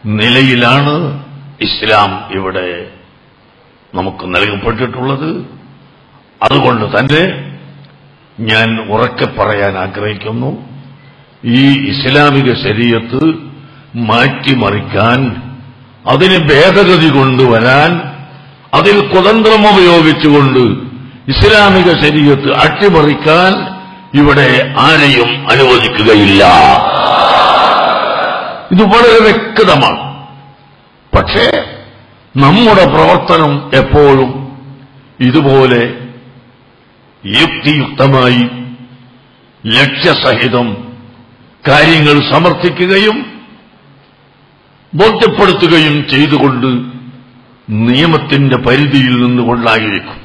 നിലയിലാണ് ഇസ്ലാം ഇവിടെ നമുക്ക് നൽകപ്പെട്ടിട്ടുള്ളത്. അതുകൊണ്ട് തന്നെ ഞാൻ ഉറക്കെ പറയാൻ ആഗ്രഹിക്കുന്നു, ഈ ഇസ്ലാമിക ശരീഅത്ത് മാറ്റിമറിക്കാൻ, അതിന് ഭേദഗതി കൊണ്ടുവരാൻ, അതിൽ കുതന്ത്രം ഉപയോഗിച്ചുകൊണ്ട് ഇസ്ലാമിക ശരീഅത്ത് അട്ടിമറിക്കാൻ ഇവിടെ ആരെയും അനുവദിക്കുകയില്ല. ഇത് വളരെ വ്യക്തമാണ്. പക്ഷേ നമ്മുടെ പ്രവർത്തനം എപ്പോഴും ഇതുപോലെ യുക്തിയുക്തമായി ലക്ഷ്യസഹിതം കാര്യങ്ങൾ സമർത്ഥിക്കുകയും ബോധ്യപ്പെടുത്തുകയും ചെയ്തുകൊണ്ട് നിയമത്തിന്റെ പരിധിയിൽ നിന്നുകൊണ്ടായിരിക്കും.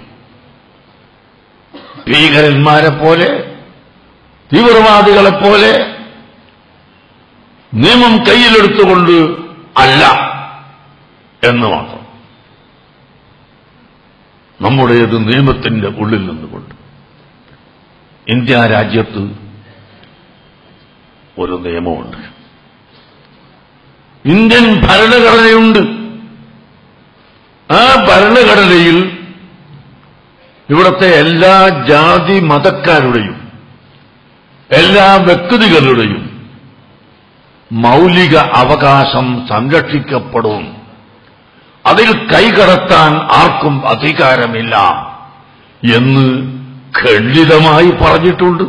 ഭീകരന്മാരെപ്പോലെ, തീവ്രവാദികളെപ്പോലെ നിയമം കയ്യിലെടുത്തുകൊണ്ട് അല്ല എന്ന് മാത്രം. നമ്മുടേത് നിയമത്തിന്റെ ഉള്ളിൽ നിന്നുകൊണ്ട്. ഇന്ത്യ രാജ്യത്ത് ഒരു നിയമമുണ്ട്, ഇന്ത്യൻ ഭരണഘടനയുണ്ട്. ആ ഭരണഘടനയിൽ ഇവിടുത്തെ എല്ലാ ജാതി മതക്കാരുടെയും എല്ലാ വ്യക്തികളുടെയും മൗലിക അവകാശം സംരക്ഷിക്കപ്പെടും. അതിൽ കൈകടത്താൻ ആർക്കും അധികാരമില്ല എന്ന് ഖണ്ഡിതമായി പറഞ്ഞിട്ടുണ്ട്.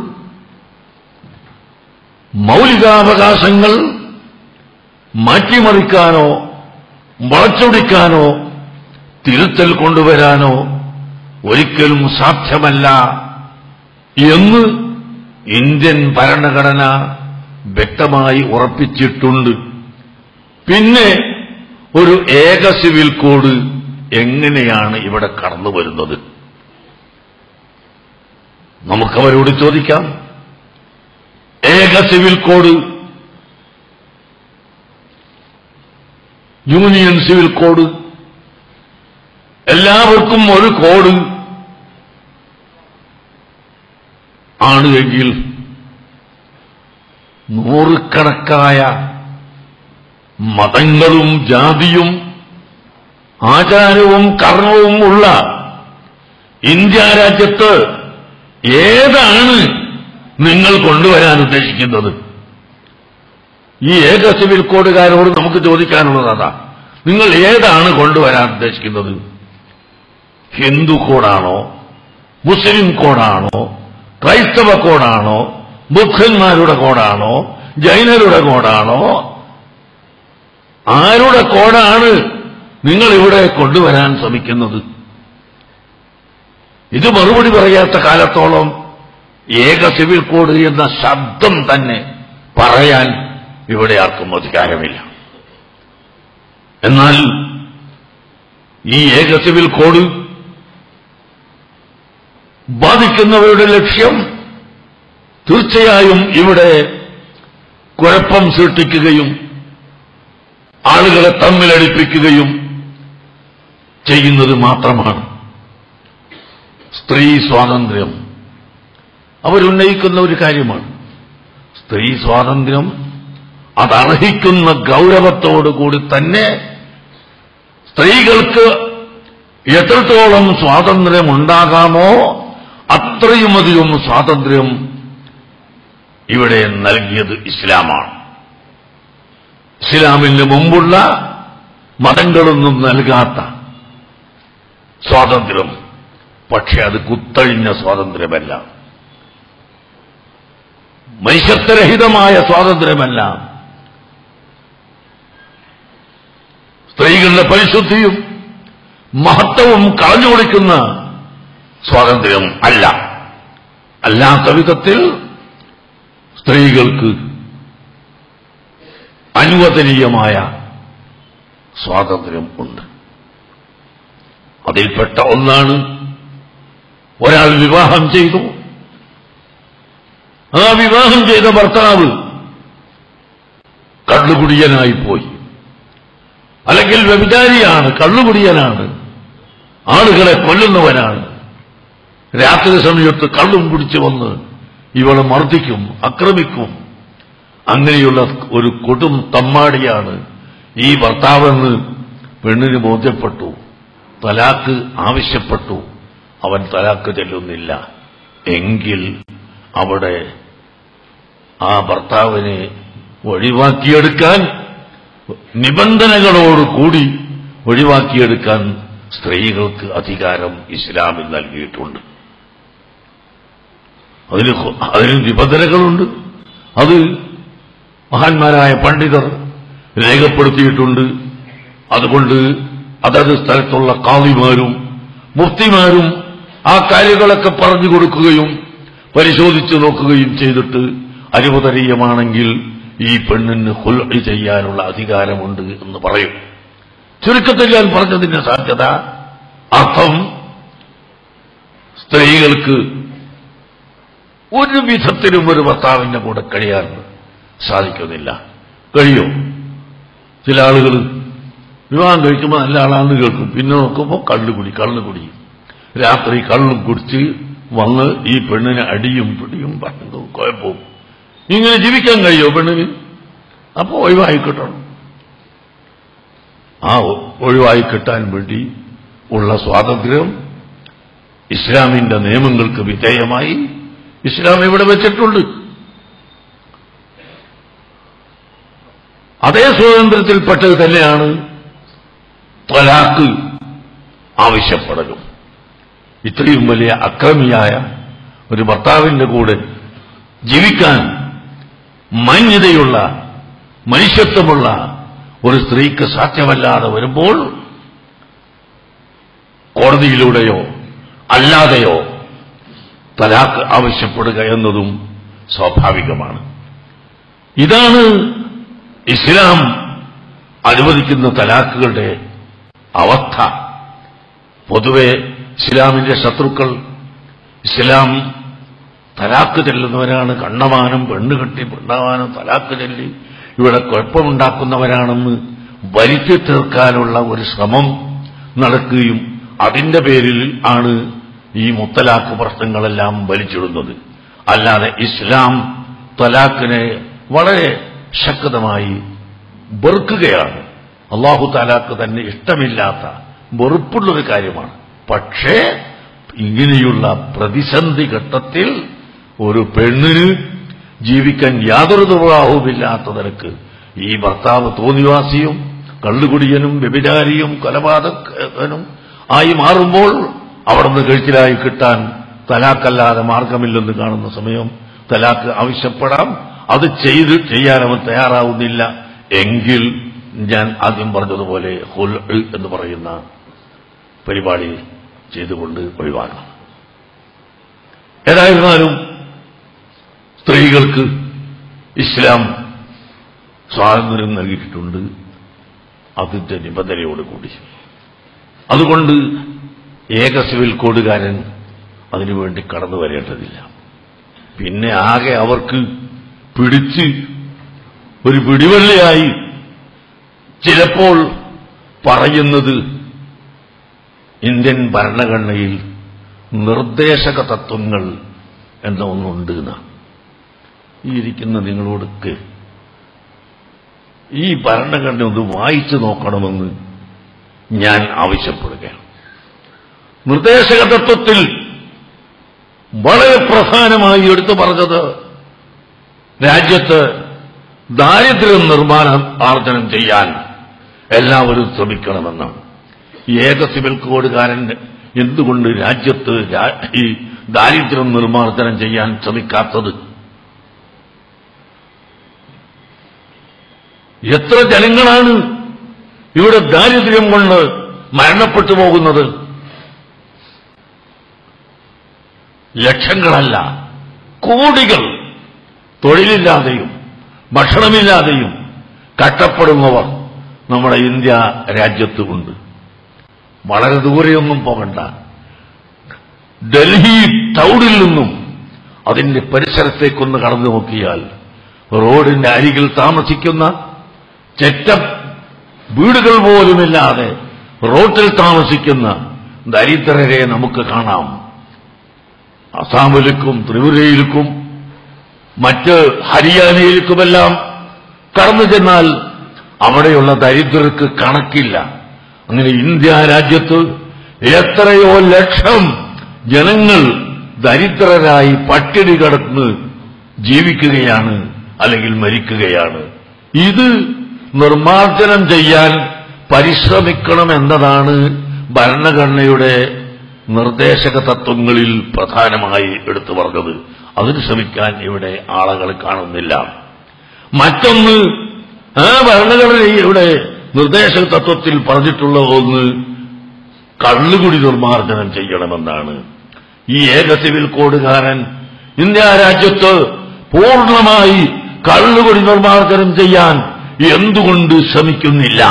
മൗലികാവകാശങ്ങൾ മാറ്റിമറിക്കാനോ വളച്ചൊടിക്കാനോ തിരുത്തൽ കൊണ്ടുവരാനോ ഒരിക്കലും സാധ്യമല്ല എന്ന് ഇന്ത്യൻ ഭരണഘടന വ്യക്തമായി ഉറപ്പിച്ചിട്ടുണ്ട്. പിന്നെ ഒരു ഏക സിവിൽ കോഡ് എങ്ങനെയാണ് ഇവിടെ കടന്നു വരുന്നത്? നമുക്കവരോട് ചോദിക്കാം. ഏക civil code, union civil code, എല്ലാവർക്കും ഒരു കോഡ് ആണ് എങ്കിൽ നൂറുകണക്കായ മതങ്ങളും ജാതിയും ആചാരവും കർമ്മവും ഉള്ള ഇന്ത്യ രാജ്യത്ത് ഏതാണ് നിങ്ങൾ കൊണ്ടുവരാൻ ഉദ്ദേശിക്കുന്നത്? ഈ ഏക സിവിൽ കോഡുകാരോട് നമുക്ക് ചോദിക്കാനുള്ളത് അതാ. നിങ്ങൾ ഏതാണ് കൊണ്ടുവരാൻ ഉദ്ദേശിക്കുന്നത്? ഹിന്ദു കോഡാണോ, മുസ്ലിം കോഡാണോ, ക്രൈസ്തവ കോഡാണോ, ബുദ്ധന്മാരുടെ കോഡാണോ, ജൈനരുടെ കോഡാണോ? ആരുടെ കോഡാണ് നിങ്ങൾ ഇവിടെ കൊണ്ടുവരാൻ ശ്രമിക്കുന്നത്? ഇത് മറുപടി പറയാത്ത കാലത്തോളം ഏക സിവിൽ കോഡ് എന്ന ശബ്ദം തന്നെ പറയാൻ ഇവിടെ ആർക്കും അധികാരമില്ല. എന്നാൽ ഈ ഏക സിവിൽ കോഡ് ബാധിക്കുന്നവരുടെ ലക്ഷ്യം തീർച്ചയായും ഇവിടെ കുഴപ്പം സൃഷ്ടിക്കുകയും ആളുകളെ തമ്മിലടിപ്പിക്കുകയും ചെയ്യുന്നത് മാത്രമാണ്. സ്ത്രീ സ്വാതന്ത്ര്യം അവരുന്നയിക്കുന്ന ഒരു കാര്യമാണ്. സ്ത്രീ സ്വാതന്ത്ര്യം അതർഹിക്കുന്ന ഗൗരവത്തോടുകൂടി തന്നെ സ്ത്രീകൾക്ക് എത്രത്തോളം സ്വാതന്ത്ര്യമുണ്ടാകാമോ അത്രയുമധികം സ്വാതന്ത്ര്യം ഇവിടെ നൽകിയത് ഇസ്ലാമാണ്. ഇസ്ലാമിന് മുമ്പുള്ള മതങ്ങളൊന്നും നൽകാത്ത സ്വാതന്ത്ര്യം. പക്ഷെ അത് കുത്തഴിഞ്ഞ സ്വാതന്ത്ര്യമല്ല, മനുഷ്യത്വരഹിതമായ സ്വാതന്ത്ര്യമല്ല. സ്ത്രീകളുടെ പരിശുദ്ധിയും മഹത്വവും കളഞ്ഞുകൊടുക്കുന്ന സ്വാതന്ത്ര്യം അല്ല. അല്ലാത്ത വിധത്തിൽ സ്ത്രീകൾക്ക് അനുവദനീയമായ സ്വാതന്ത്ര്യം ഉണ്ട്. അതിൽപ്പെട്ട ഒന്നാണ്, ഒരാൾ വിവാഹം ചെയ്തു, ആ വിവാഹം ചെയ്ത ഭർത്താവ് കള്ളുകുടിയനായിപ്പോയി, അല്ലെങ്കിൽ വ്യഭിചാരിയാണ്, കള്ളുകുടിയനാണ്, ആളുകളെ കൊല്ലുന്നവനാണ്. രാത്രി സമയത്ത് കള്ളും കുടിച്ചു വന്ന് ഇവളെ മർദ്ദിക്കും, ആക്രമിക്കും. അങ്ങനെയുള്ള ഒരു കൊടും തമ്മാടിയാണ് ഈ ഭർത്താവെന്ന് പെണ്ണിന് ബോധ്യപ്പെട്ടു, തലാക്ക് ആവശ്യപ്പെട്ടു, അവൻ തലാക്ക് ചെല്ലുന്നില്ല എങ്കിൽ അവിടെ ആ ഭർത്താവിനെ ഒഴിവാക്കിയെടുക്കാൻ, നിബന്ധനകളോടുകൂടി ഒഴിവാക്കിയെടുക്കാൻ സ്ത്രീകൾക്ക് അധികാരം ഇസ്ലാമിൽ നൽകിയിട്ടുണ്ട്. അതിന് നിബന്ധനകളുണ്ട്. അത് മഹാന്മാരായ പണ്ഡിതർ രേഖപ്പെടുത്തിയിട്ടുണ്ട്. അതുകൊണ്ട് അതത് സ്ഥലത്തുള്ള ഖാദിമാരും മുഫ്തിമാരും ആ കാര്യങ്ങളൊക്കെ പറഞ്ഞു കൊടുക്കുകയും പരിശോധിച്ചു നോക്കുകയും ചെയ്തിട്ട് അനുവദനീയമാണെങ്കിൽ ഈ പെണ്ണിന് ഖുൽഉ ചെയ്യാനുള്ള അധികാരമുണ്ട് എന്ന് പറയും. ചുരുക്കത്തിൽ ഞാൻ പറഞ്ഞതിന്റെ സാധ്യത അർത്ഥം സ്ത്രീകൾക്ക് ഒരു വിധത്തിലും ഒരു ഭർത്താവിന്റെ കൂടെ കഴിയാൻ സാധിക്കുന്നില്ല. കഴിയോ? ചില ആളുകൾ വിവാഹം കഴിക്കുമ്പോൾ നല്ല ആളാണെന്ന് കേൾക്കും, പിന്നെ നോക്കുമ്പോൾ കള്ളുകുടി രാത്രി കള്ളും കുടിച്ച് വന്ന് ഈ പെണ്ണിനെ അടിയും പിടിയും പറഞ്ഞു കുഴപ്പവും. ഇങ്ങനെ ജീവിക്കാൻ കഴിയോ പെണ്ണിന്? അപ്പോ ഒഴിവായി കിട്ടണം. ആ ഒഴിവായി കിട്ടാൻ വേണ്ടി ഉള്ള സ്വാതന്ത്ര്യം ഇസ്ലാമിന്റെ നിയമങ്ങൾക്ക് വിധേയമായി ഇസ്ലാം ഇവിടെ വെച്ചിട്ടുണ്ട്. അതേ സ്വാതന്ത്ര്യത്തിൽപ്പെട്ടത് തന്നെയാണ് തലാക്ക് ആവശ്യപ്പെടലും. ഇത്രയും വലിയ അക്രമിയായ ഒരു ഭർത്താവിന്റെ കൂടെ ജീവിക്കാൻ മാന്യതയുള്ള മനുഷ്യത്വമുള്ള ഒരു സ്ത്രീക്ക് സാധ്യമല്ലാതെ വരുമ്പോൾ കോടതിയിലൂടെയോ അല്ലാതെയോ തലാക്ക് ആവശ്യപ്പെടുക എന്നതും സ്വാഭാവികമാണ്. ഇതാണ് ഇസ്ലാം അനുവദിക്കുന്ന തലാക്കുകളുടെ അവസ്ഥ. പൊതുവെ ഇസ്ലാമിന്റെ ശത്രുക്കൾ ഇസ്ലാം തലാക്ക് ചെല്ലുന്നവരാണ്, കണ്ണമാനം പെണ്ണ് കെട്ടി പെണ്ണമാനം തലാക്ക് ചെല്ലി ഇവിടെ കുഴപ്പമുണ്ടാക്കുന്നവരാണെന്ന് വരുത്തി തീർക്കാനുള്ള ഒരു ശ്രമം നടക്കുകയും അതിന്റെ പേരിൽ ആണ് ഈ മുത്തലാഖ് പ്രശ്നങ്ങളെല്ലാം വലിച്ചിടുന്നത്. അല്ലാതെ ഇസ്ലാം തലാഖിനെ വളരെ ശക്തമായി വെറുക്കുകയാണ്. അല്ലാഹു തആലാക്ക് തന്നെ ഇഷ്ടമില്ലാത്ത വെറുപ്പുള്ളൊരു കാര്യമാണ്. പക്ഷേ ഇങ്ങനെയുള്ള പ്രതിസന്ധി ഘട്ടത്തിൽ ഒരു പെണ്ണിന് ജീവിക്കാൻ യാതൊരു നിർവാഹവുമില്ലാത്ത നിലക്ക് ഈ ഭർത്താവ് തോന്നിവാസിയും കള്ളുകുടിയനും വ്യഭിചാരിയും കൊലപാതകനും ആയി മാറുമ്പോൾ അവിടുന്ന് കഴിച്ചിലായി കിട്ടാൻ തലാക്കല്ലാതെ മാർഗമില്ലെന്ന് കാണുന്ന സമയം തലാക്ക് ആവശ്യപ്പെടാം. അത് ചെയ്യാൻ അവൻ തയ്യാറാവുന്നില്ല എങ്കിൽ ഞാൻ ആദ്യം പറഞ്ഞതുപോലെ ഖുൽഉ എന്ന് പറയുന്ന പരിപാടി ചെയ്തുകൊണ്ട് ഒഴിവാക്കണം. ഏതായിരുന്നാലും സ്ത്രീകൾക്ക് ഇസ്ലാം സ്വാതന്ത്ര്യം നൽകിയിട്ടുണ്ട്, അതിന്റെ നിബന്ധനയോടുകൂടി. അതുകൊണ്ട് ഏക സിവിൽ കോഡുകാരൻ അതിനുവേണ്ടി കടന്നു വരേണ്ടതില്ല. പിന്നെ ആകെ അവർക്ക് പിടിച്ച് ഒരു പിടിവള്ളിയായി ചിലപ്പോൾ പറയുന്നത് ഇന്ത്യൻ ഭരണഘടനയിൽ നിർദ്ദേശക തത്വങ്ങൾ എന്ന ഒന്നുണ്ട് എന്നാണ്. ഈ ഇരിക്കുന്ന നിങ്ങളോടൊക്കെ ഈ ഭരണഘടന ഒന്ന് വായിച്ചു നോക്കണമെന്ന് ഞാൻ ആവശ്യപ്പെടുകയാണ്. നിർദ്ദേശക തത്വത്തിൽ വളരെ പ്രധാനമായി എടുത്തു പറഞ്ഞത് രാജ്യത്ത് ദാരിദ്ര്യം നിർമ്മാർജ്ജനം ചെയ്യാൻ എല്ലാവരും ശ്രമിക്കണമെന്നാണ്. ഏക സിവിൽ കോഡുകാരൻ എന്തുകൊണ്ട് രാജ്യത്ത് ഈ ദാരിദ്ര്യം നിർമ്മാർജ്ജനം ചെയ്യാൻ ശ്രമിക്കാത്തത്? എത്ര ജനങ്ങളാണ് ഇവിടെ ദാരിദ്ര്യം കൊണ്ട് മരണപ്പെട്ടു പോകുന്നത്? ലക്ഷങ്ങളല്ല, കോടികൾ തൊഴിലില്ലാതെയും ഭക്ഷണമില്ലാതെയും കഷ്ടപ്പെടുന്നവർ നമ്മുടെ ഇന്ത്യ രാജ്യത്തുമുണ്ട്. വളരെ ദൂരെയൊന്നും പോകണ്ട, ഡൽഹി ടൗണിൽ നിന്നും അതിന്റെ പരിസരത്തേക്കൊന്ന് കടന്നു നോക്കിയാൽ റോഡിന്റെ അരികിൽ താമസിക്കുന്ന ചെറ്റ വീടുകൾ പോലുമില്ലാതെ റോട്ടിൽ താമസിക്കുന്ന ദരിദ്രരെ നമുക്ക് കാണാം. അസാമിലേക്കും ത്രിപുരയിലേക്കും മറ്റ് ഹരിയാനയിലേക്കുമെല്ലാം കടന്നു ചെന്നാൽ അവിടെയുള്ള ദരിദ്രർക്ക് കണക്കില്ല. അങ്ങനെ ഇന്ത്യ രാജ്യത്ത് എത്രയോ ലക്ഷം ജനങ്ങൾ ദരിദ്രരായി പട്ടിണി കിടന്ന് ജീവിക്കുകയാണ്, അല്ലെങ്കിൽ മരിക്കുകയാണ്. ഇത് നിർമ്മാർജ്ജനം ചെയ്യാൻ പരിശ്രമിക്കണമെന്നതാണ് ഭരണഘടനയുടെ നിർദ്ദേശക തത്വങ്ങളിൽ പ്രധാനമായി എടുത്തു പറഞ്ഞത്. അതിന് ശ്രമിക്കാൻ ഇവിടെ ആളുകൾ കാണുന്നില്ല. മറ്റൊന്ന്, ആ ഭരണഘടനയുടെ നിർദ്ദേശക തത്വത്തിൽ പറഞ്ഞിട്ടുള്ള ഒന്ന് കള്ളുകുടി നിർമ്മാർജ്ജനം ചെയ്യണമെന്നാണ്. ഈ ഏക സിവിൽ കോഡുകാരൻ ഇന്ത്യ രാജ്യത്ത് പൂർണ്ണമായി കള്ളുകുടി നിർമ്മാർജ്ജനം ചെയ്യാൻ എന്തുകൊണ്ട് ശ്രമിക്കുന്നില്ല?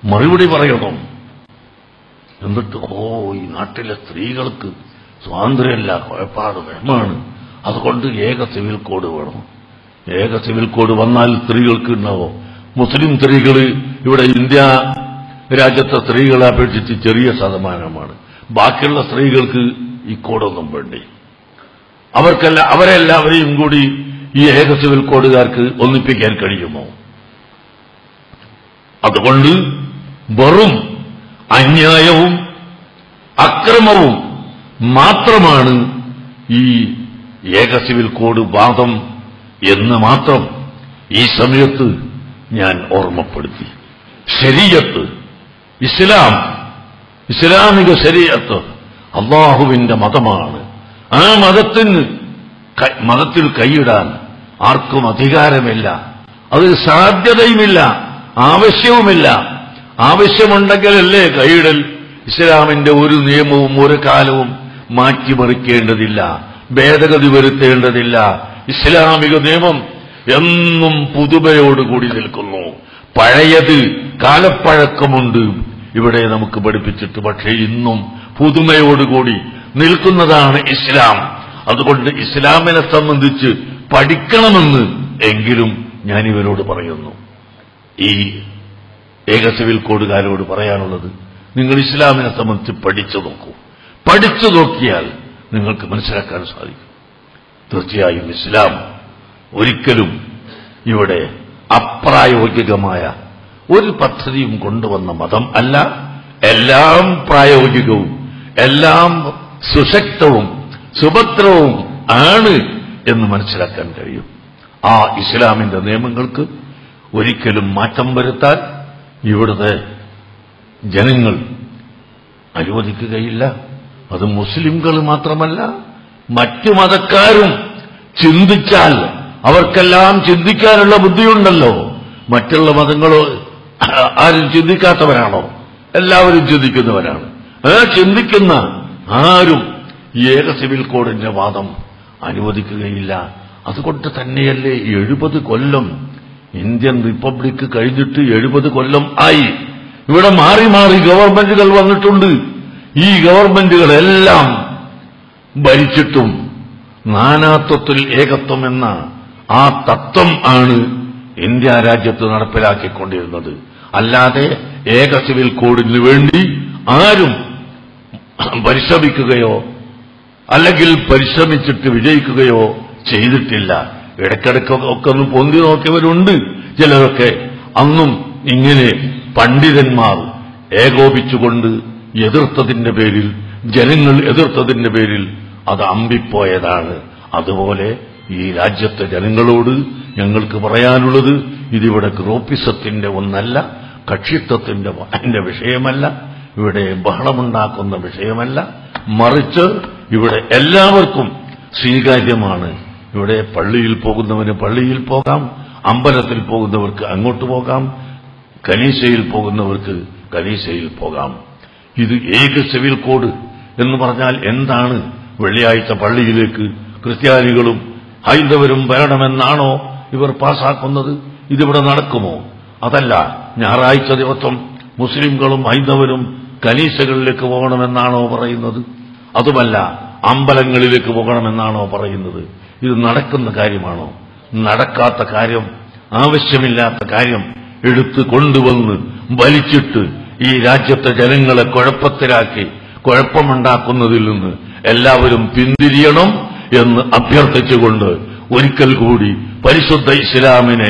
മറുപടി പറയണം. എന്നിട്ട് ഈ നാട്ടിലെ സ്ത്രീകൾക്ക് സ്വാതന്ത്ര്യമല്ല, കുഴപ്പാട് വേമാണ്, അതുകൊണ്ട് ഏക സിവിൽ കോഡ് വേണം. ഏക സിവിൽ കോഡ് വന്നാൽ സ്ത്രീകൾക്ക് ഉണ്ടാവോ? മുസ്ലിം സ്ത്രീകൾ ഇവിടെ ഇന്ത്യ രാജ്യത്തെ സ്ത്രീകളെ അപേക്ഷിച്ച് ചെറിയ ശതമാനമാണ്. ബാക്കിയുള്ള സ്ത്രീകൾക്ക് ഈ കോഡൊന്നും വേണ്ടേ? അവരെല്ലാവരെയും കൂടി ഈ ഏക സിവിൽ കോഡുകാർക്ക് ഒന്നിപ്പിക്കാൻ കഴിയുമോ? അതുകൊണ്ട് വെറും അന്യായവും അക്രമവും മാത്രമാണ് ഈ ഏക സിവിൽ കോഡ് വാദം എന്ന് മാത്രം ഈ സമയത്ത് ഞാൻ ഓർമ്മപ്പെടുത്തി. ശരീഅത്ത്, ഇസ്ലാമിക ശരീഅത്ത് അല്ലാഹുവിന്റെ മതമാണ്. ആ മതത്തിൽ കൈയിടാൻ ആർക്കും അധികാരമില്ല, അത് സാധ്യതയുമില്ല, ആവശ്യവുമില്ല. ആവശ്യമുണ്ടെങ്കിലല്ലേ കൈയിടൽ. ഇസ്ലാമിന്റെ ഒരു നിയമവും ഒരു കാലവും മാറ്റിമറിക്കേണ്ടതില്ല, ഭേദഗതി വരുത്തേണ്ടതില്ല. ഇസ്ലാമിക നിയമം എന്നും പുതുമയോടുകൂടി നിൽക്കുന്നു. പഴയത് കാലപ്പഴക്കമുണ്ട് ഇവിടെ നമുക്ക് പഠിപ്പിച്ചിട്ട്, പക്ഷേ ഇന്നും പുതുമയോടുകൂടി നിൽക്കുന്നതാണ് ഇസ്ലാം. അതുകൊണ്ട് ഇസ്ലാമിനെ സംബന്ധിച്ച് പഠിക്കണമെന്ന് എങ്കിലും ഞാൻ ഇവരോട് പറയുന്നു. ഈ ഏക സിവിൽ കോഡുകാരോട് പറയാനുള്ളത്, നിങ്ങൾ ഇസ്ലാമിനെ സംബന്ധിച്ച് പഠിച്ചു നോക്കൂ. പഠിച്ചു നോക്കിയാൽ നിങ്ങൾക്ക് മനസ്സിലാക്കാൻ സാധിക്കും. തീർച്ചയായും ഇസ്ലാം ഒരിക്കലും ഇവിടെ അപ്രായോഗികമായ ഒരു പദ്ധതിയും കൊണ്ടുവന്ന മതം അല്ല. എല്ലാം പ്രായോഗികവും എല്ലാം സുശക്തവും സുഭദ്രവും ആണ് എന്ന് മനസ്സിലാക്കാൻ കഴിയും. ആ ഇസ്ലാമിന്റെ നിയമങ്ങൾക്ക് ഒരിക്കലും മാറ്റം വരുത്താൻ ഇവിടുത്തെ ജനങ്ങൾ അനുവദിക്കുകയില്ല. അത് മുസ്ലിംകൾ മാത്രമല്ല, മറ്റു മതക്കാരും ചിന്തിച്ചാൽ അവർക്കെല്ലാം ചിന്തിക്കാനുള്ള ബുദ്ധിയുണ്ടല്ലോ. മറ്റുള്ള മതങ്ങളോ ആരും ചിന്തിക്കാത്തവരാണോ? എല്ലാവരും ചിന്തിക്കുന്നവരാണ്. ചിന്തിക്കുന്ന ആരും ഈ ഏക സിവിൽ കോഡിന്റെ വാദം അനുവദിക്കുകയില്ല. അതുകൊണ്ട് തന്നെയല്ലേ 70 കൊല്ലം ഇന്ത്യൻ റിപ്പബ്ലിക് കഴിഞ്ഞിട്ട് 70 കൊല്ലം ആയി. ഇവിടെ മാറി മാറി ഗവൺമെന്റുകൾ വന്നിട്ടുണ്ട്. ഈ ഗവൺമെന്റുകളെല്ലാം ഭരിച്ചിട്ടും നാനാത്വത്തിൽ ഏകത്വം എന്ന ആ തത്വം ആണ് ഇന്ത്യ രാജ്യത്ത് നടപ്പിലാക്കിക്കൊണ്ടിരുന്നത്. അല്ലാതെ ഏക സിവിൽ കോഡിന് വേണ്ടി ആരും പരിശ്രമിക്കുകയോ അല്ലെങ്കിൽ പരിശ്രമിച്ചിട്ട് വിജയിക്കുകയോ ചെയ്തിട്ടില്ല. ഇടയ്ക്കിടയ്ക്കൊക്കെ ഒന്ന് പൊന്തി നോക്കിയവരുണ്ട് ചിലരൊക്കെ. അന്നും ഇങ്ങനെ പണ്ഡിതന്മാർ ഏകോപിച്ചുകൊണ്ട് എതിർത്തതിന്റെ പേരിൽ, ജനങ്ങൾ എതിർത്തതിന്റെ പേരിൽ അത് അമ്പിപ്പോയതാണ്. അതുപോലെ ഈ രാജ്യത്തെ ജനങ്ങളോട് ഞങ്ങൾക്ക് പറയാനുള്ളത്, ഇതിവിടെ ഗ്രൂപ്പിസത്തിന്റെ ഒന്നല്ല, കക്ഷിത്വത്തിന്റെ വിഷയമല്ല, ഇവിടെ ബഹളമുണ്ടാക്കുന്ന വിഷയമല്ല, മറിച്ച് ഇവിടെ എല്ലാവർക്കും സ്വീകാര്യമാണ്. ഇവിടെ പള്ളിയിൽ പോകുന്നവന് പള്ളിയിൽ പോകാം, അമ്പലത്തിൽ പോകുന്നവർക്ക് അങ്ങോട്ട് പോകാം, കനീസയിൽ പോകുന്നവർക്ക് കനീസയിൽ പോകാം. ഇത് ഏക സിവിൽ കോഡ് എന്ന് പറഞ്ഞാൽ എന്താണ്? വെള്ളിയാഴ്ച പള്ളിയിലേക്ക് ക്രിസ്ത്യാനികളും ഹൈന്ദവരും വരണമെന്നാണോ ഇവർ പാസാക്കുന്നത്? ഇതിവിടെ നടക്കുമോ? അതല്ല. ഞായറാഴ്ച ദിവസം മുസ്ലിംകളും ഹൈന്ദവരും കനീസകളിലേക്ക് പോകണമെന്നാണോ പറയുന്നത്? അതുമല്ല, അമ്പലങ്ങളിലേക്ക് പോകണമെന്നാണോ പറയുന്നത്? ഇത് നടക്കുന്ന കാര്യമാണോ? നടക്കാത്ത കാര്യം, ആവശ്യമില്ലാത്ത കാര്യം എടുത്തു കൊണ്ടുവന്ന് വലിച്ചിട്ട് ഈ രാജ്യത്തെ ജനങ്ങളെ കുഴപ്പത്തിലാക്കി കുഴപ്പമുണ്ടാക്കുന്നതിൽ നിന്ന് എല്ലാവരും പിന്തിരിയണം എന്ന് അഭ്യർത്ഥിച്ചുകൊണ്ട് ഒരിക്കൽ കൂടി പരിശുദ്ധ ഇസ്ലാമിനെ